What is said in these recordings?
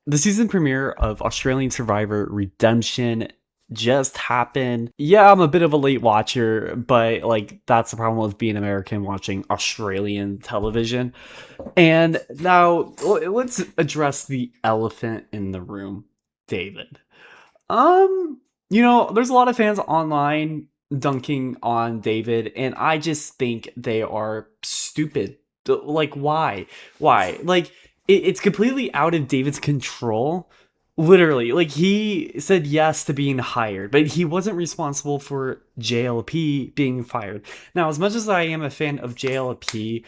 The season premiere of Australian Survivor Redemption just happened. Yeah, I'm a bit of a late watcher, but like that's the problem with being American watching Australian television. And now let's address the elephant in the room, David. There's a lot of fans online dunking on David, and I just think they are stupid. Like, why? Why? Like, it's completely out of David's control. Literally, like, he said yes to being hired, but he wasn't responsible for JLP being fired. Now, as much as I am a fan of JLP,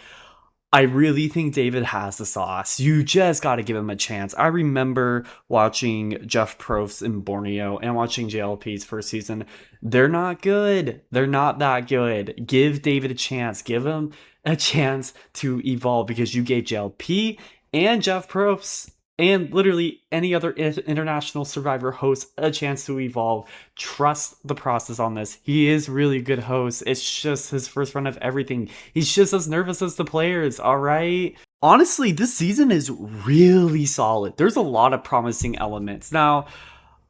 I really think David has the sauce. You just got to give him a chance. I remember watching Jeff Probst in Borneo and watching JLP's first season. They're not good. They're not that good. Give David a chance. Give him a chance to evolve because you gave JLP and Jeff Probst and literally any other international survivor host a chance to evolve. Trust the process on this. He is really a good host. It's just his first run of everything. He's just as nervous as the players, all right? Honestly, this season is really solid. There's a lot of promising elements. Now,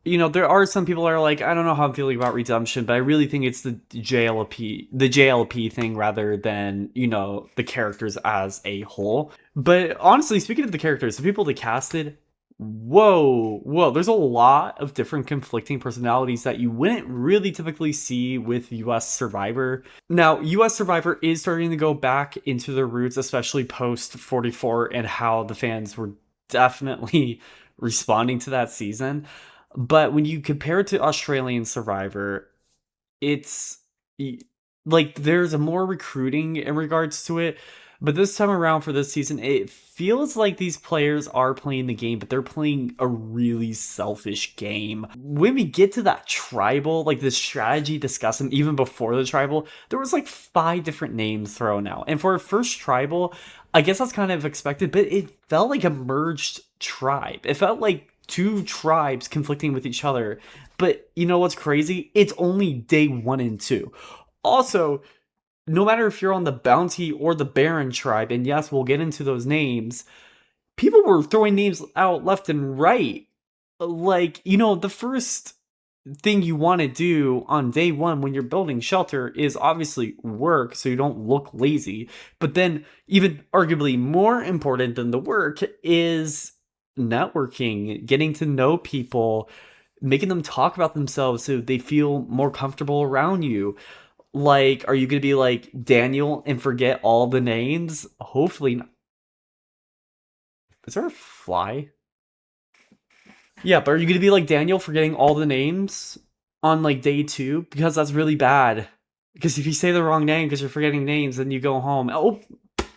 there are some people that are like, I don't know how I'm feeling about Redemption, but I really think it's the JLP thing rather than, the characters as a whole. But honestly, speaking of the characters, the people they casted, whoa, there's a lot of different conflicting personalities that you wouldn't really typically see with US Survivor. Now, US Survivor is starting to go back into their roots, especially post 44 and how the fans were definitely responding to that season. But when you compare it to Australian Survivor, it's like there's a more recruiting in regards to it. But this time around for this season, it feels like these players are playing the game, but they're playing a really selfish game. When we get to that tribal, like the strategy discussion, even before the tribal, there was like 5 different names thrown out. And for a first tribal, I guess that's kind of expected, but it felt like a merged tribe. It felt like 2 tribes conflicting with each other. But you know what's crazy? It's only day 1 and 2. Also, no matter if you're on the Bounty or the Barren tribe, and yes, we'll get into those names, people were throwing names out left and right. Like, the first thing you want to do on day 1 when you're building shelter is obviously work so you don't look lazy. But then, even arguably more important than the work is networking, getting to know people, making them talk about themselves so they feel more comfortable around you. Like, are you going to be like Daniel and forget all the names? Hopefully not. Is there a fly? Yeah, but are you going to be like Daniel forgetting all the names on like day 2? Because that's really bad. Because if you say the wrong name because you're forgetting names, then you go home. Oh,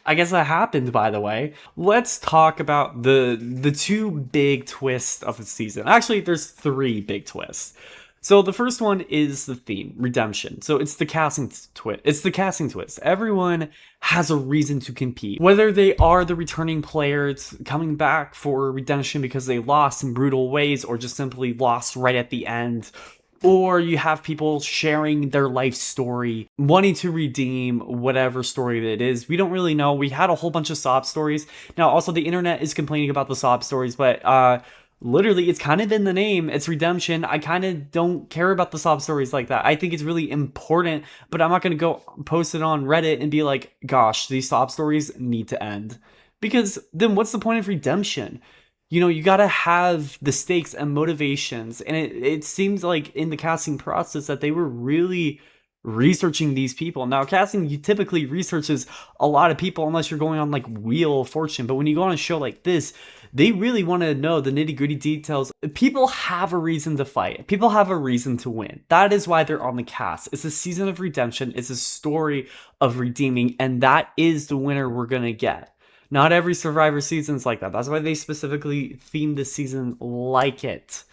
I guess that happened, by the way. Let's talk about the 2 big twists of the season. Actually, there's 3 big twists. So the first one is the theme, redemption. So it's the casting twist. It's the casting twist. Everyone has a reason to compete. Whether they are the returning players coming back for redemption because they lost in brutal ways or just simply lost right at the end, or you have people sharing their life story, wanting to redeem whatever story that it is. We don't really know. We had a whole bunch of sob stories. Now, also, the internet is complaining about the sob stories, but literally, it's kind of in the name. It's redemption. I kind of don't care about the sob stories like that. I think it's really important, but I'm not going to go post it on Reddit and be like, gosh, these sob stories need to end. Because then what's the point of redemption? You got to have the stakes and motivations. And it seems like in the casting process that they were really researching these people. Now, casting typically researches a lot of people unless you're going on like Wheel of Fortune. But when you go on a show like this, they really want to know the nitty gritty details. People have a reason to fight. People have a reason to win. That is why they're on the cast. It's a season of redemption. It's a story of redeeming. And that is the winner we're going to get. Not every Survivor season's like that. That's why they specifically themed this season like it.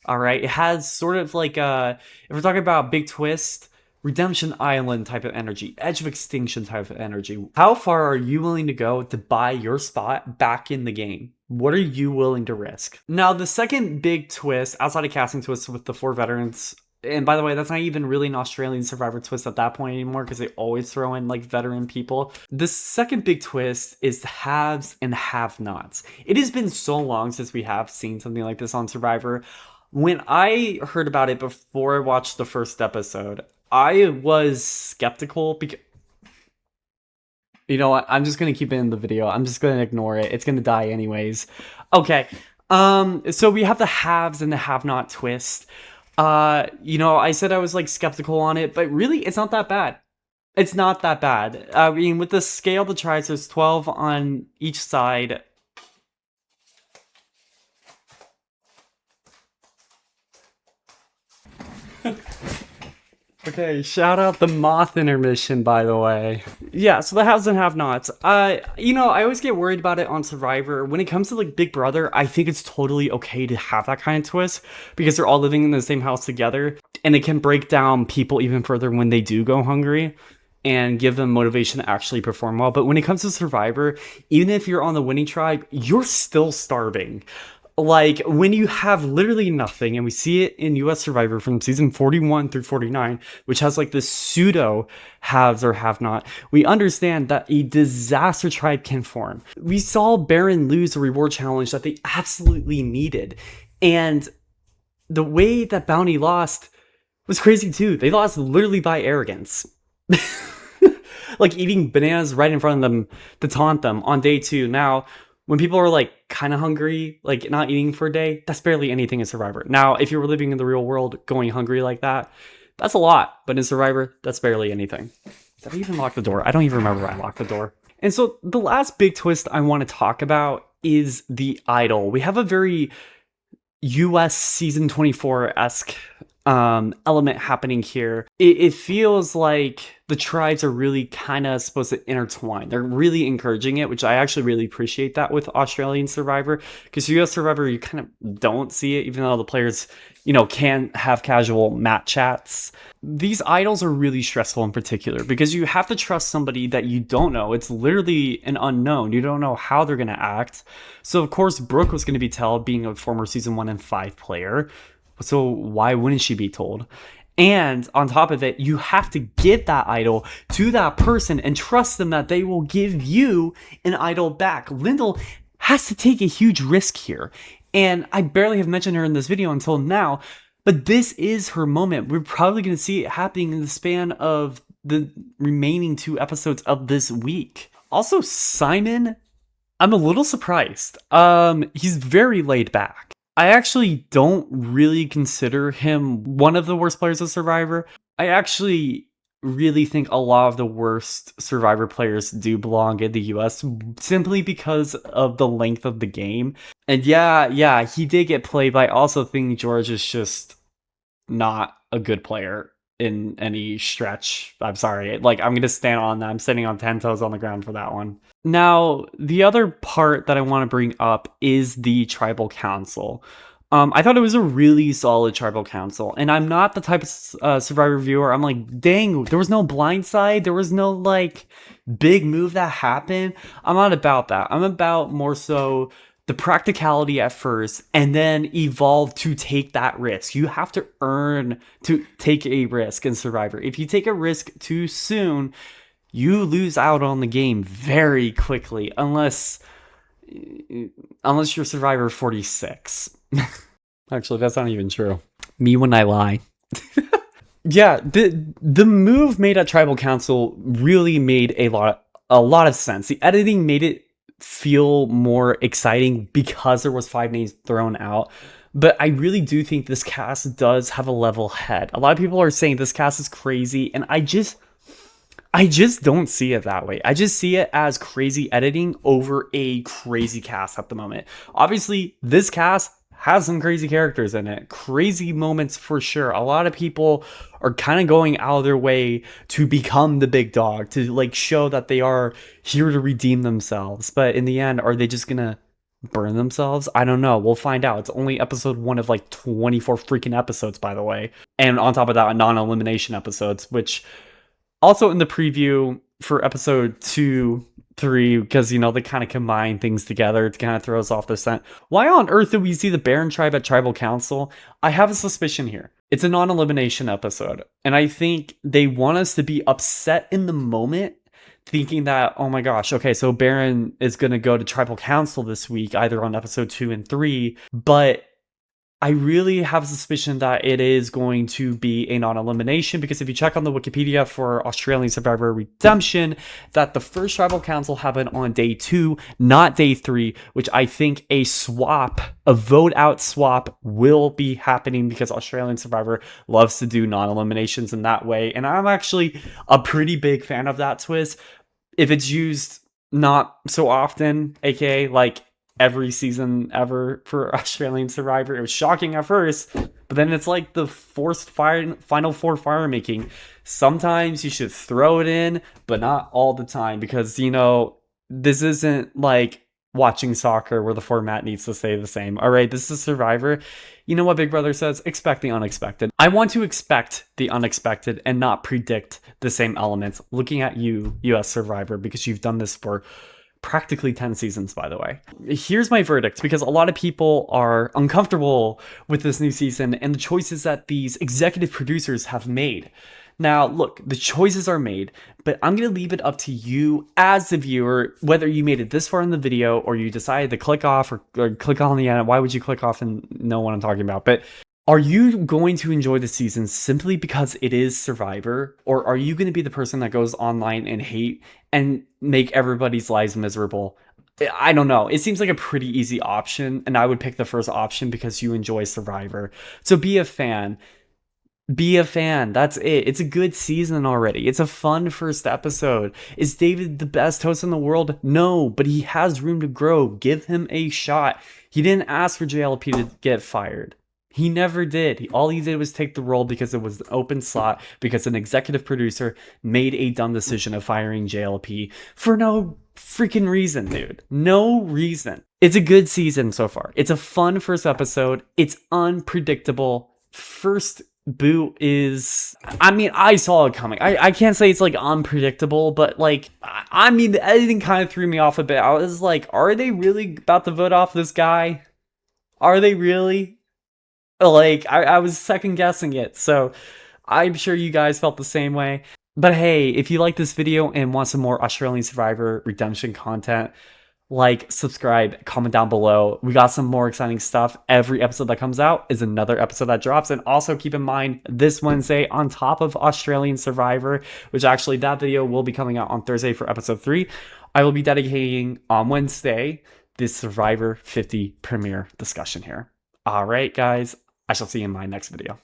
All right. It has sort of like if we're talking about a big twist, Redemption Island type of energy, Edge of Extinction type of energy. How far are you willing to go to buy your spot back in the game? What are you willing to risk? Now, the second big twist, outside of casting twists with the 4 veterans, And by the way, that's not even really an Australian Survivor twist at that point anymore, because they always throw in like veteran people. The second big twist is haves and have-nots. It has been so long since we have seen something like this on Survivor. When I heard about it before I watched the first episode, I was skeptical because, you know what? I'm just gonna keep it in the video. I'm just gonna ignore it. It's gonna die anyways. Okay. So we have the haves and the have-not twist. I said I was like skeptical on it, but really it's not that bad. It's not that bad. I mean, with the scale of the tribes, there's 12 on each side. Okay, shout out the moth intermission, by the way. Yeah, so the haves and have-nots. I always get worried about it on Survivor. When it comes to like Big Brother, I think it's totally okay to have that kind of twist because they're all living in the same house together, and it can break down people even further when they do go hungry and give them motivation to actually perform well. But when it comes to Survivor, even if you're on the winning tribe, you're still starving. Like, when you have literally nothing, and we see it in US Survivor from season 41 through 49, which has like this pseudo haves or have not, we understand that a disaster tribe can form. We saw Barren lose a reward challenge that they absolutely needed. And the way that Bounty lost was crazy too. They lost literally by arrogance. Like eating bananas right in front of them to taunt them on day 2. Now, when people are like kind of hungry, like not eating for a day, that's barely anything in Survivor. Now, if you were living in the real world going hungry like that, that's a lot. But in Survivor, that's barely anything. Did I even lock the door? I don't even remember I locked the door. And so the last big twist I want to talk about is the idol. We have a very US season 24-esque element happening here. It feels like the tribes are really kind of supposed to intertwine. They're really encouraging it, which I actually really appreciate that with Australian Survivor, because US Survivor, you kind of don't see it, even though the players, can have casual mat chats. These idols are really stressful in particular because you have to trust somebody that you don't know. It's literally an unknown. You don't know how they're going to act. So of course, Brooke was going to be told, being a former season 1 and 5 player. So why wouldn't she be told? And on top of it, you have to give that idol to that person and trust them that they will give you an idol back. Lyndall has to take a huge risk here. And I barely have mentioned her in this video until now, but this is her moment. We're probably going to see it happening in the span of the remaining 2 episodes of this week. Also, Simon, I'm a little surprised. He's very laid back. I actually don't really consider him one of the worst players of Survivor. I actually really think a lot of the worst Survivor players do belong in the US simply because of the length of the game. And yeah, he did get played, but I also think George is just not a good player in any stretch. I'm sorry. Like, I'm going to stand on that. I'm standing on 10 toes on the ground for that one. Now, the other part that I want to bring up is the tribal council. I thought it was a really solid tribal council, and I'm not the type of Survivor viewer. I'm like, dang, there was no blindside. There was no like big move that happened. I'm not about that. I'm about more so the practicality at first and then evolve to take that risk. You have to earn to take a risk in Survivor. If you take a risk too soon, you lose out on the game very quickly, unless you're Survivor 46. Actually, that's not even true. Me when I lie. Yeah, the move made at Tribal Council really made a lot of sense. The editing made it feel more exciting because there was 5 names thrown out. But I really do think this cast does have a level head. A lot of people are saying this cast is crazy, and I just don't see it that way. I just see it as crazy editing over a crazy cast at the moment. Obviously, this cast has some crazy characters in it. Crazy moments for sure. A lot of people are kind of going out of their way to become the big dog, to like show that they are here to redeem themselves. But in the end, are they just gonna burn themselves? I don't know. We'll find out. It's only episode 1 of like 24 freaking episodes, by the way. And on top of that, non-elimination episodes, which also in the preview for episode 2, 3 because, you know, they kind of combine things together to kind of throw us off the scent. Why on earth do we see the Barren tribe at Tribal Council? I have a suspicion here. It's a non-elimination episode, and I think they want us to be upset in the moment, thinking that, oh my gosh, okay, so Barren is going to go to Tribal Council this week, either on episode 2 and 3, but I really have a suspicion that it is going to be a non-elimination, because if you check on the Wikipedia for Australian Survivor Redemption, that the first Tribal Council happened on day 2, not day 3, which I think a vote out swap will be happening, because Australian Survivor loves to do non-eliminations in that way. And I'm actually a pretty big fan of that twist. If it's used not so often, aka like every season ever for Australian Survivor, it was shocking at first, but then it's like the forced final four fire making. Sometimes you should throw it in, but not all the time, because, you know, this isn't like watching soccer where the format needs to stay the same. All right, this is Survivor. You know what Big Brother says? Expect the unexpected. I want to expect the unexpected and not predict the same elements. Looking at you, US Survivor, because you've done this for practically 10 seasons, by the way. Here's my verdict, because a lot of people are uncomfortable with this new season and the choices that these executive producers have made. Now, look, the choices are made, but I'm going to leave it up to you as the viewer, whether you made it this far in the video or you decided to click off or click on the end. Why would you click off and know what I'm talking about? But are you going to enjoy the season simply because it is Survivor? Or are you going to be the person that goes online and hate and make everybody's lives miserable? I don't know. It seems like a pretty easy option, and I would pick the first option because you enjoy Survivor. So be a fan. Be a fan. That's it. It's a good season already. It's a fun first episode. Is David the best host in the world? No, but he has room to grow. Give him a shot. He didn't ask for JLP to get fired. He never did. All he did was take the role because it was an open slot, because an executive producer made a dumb decision of firing JLP for no freaking reason, dude. No reason. It's a good season so far. It's a fun first episode. It's unpredictable. First boot is, I mean, I saw it coming. I can't say it's like unpredictable, but like, I mean, the editing kind of threw me off a bit. I was like, are they really about to vote off this guy? Are they really? Like, I was second guessing it, so I'm sure you guys felt the same way. But hey, if you like this video and want some more Australian Survivor Redemption content, like, subscribe, comment down below. We got some more exciting stuff. Every episode that comes out is another episode that drops. And also keep in mind, this Wednesday, on top of Australian Survivor, which actually that video will be coming out on Thursday for episode 3, I will be dedicating on Wednesday this Survivor 50 premiere discussion here. All right, guys. I shall see you in my next video.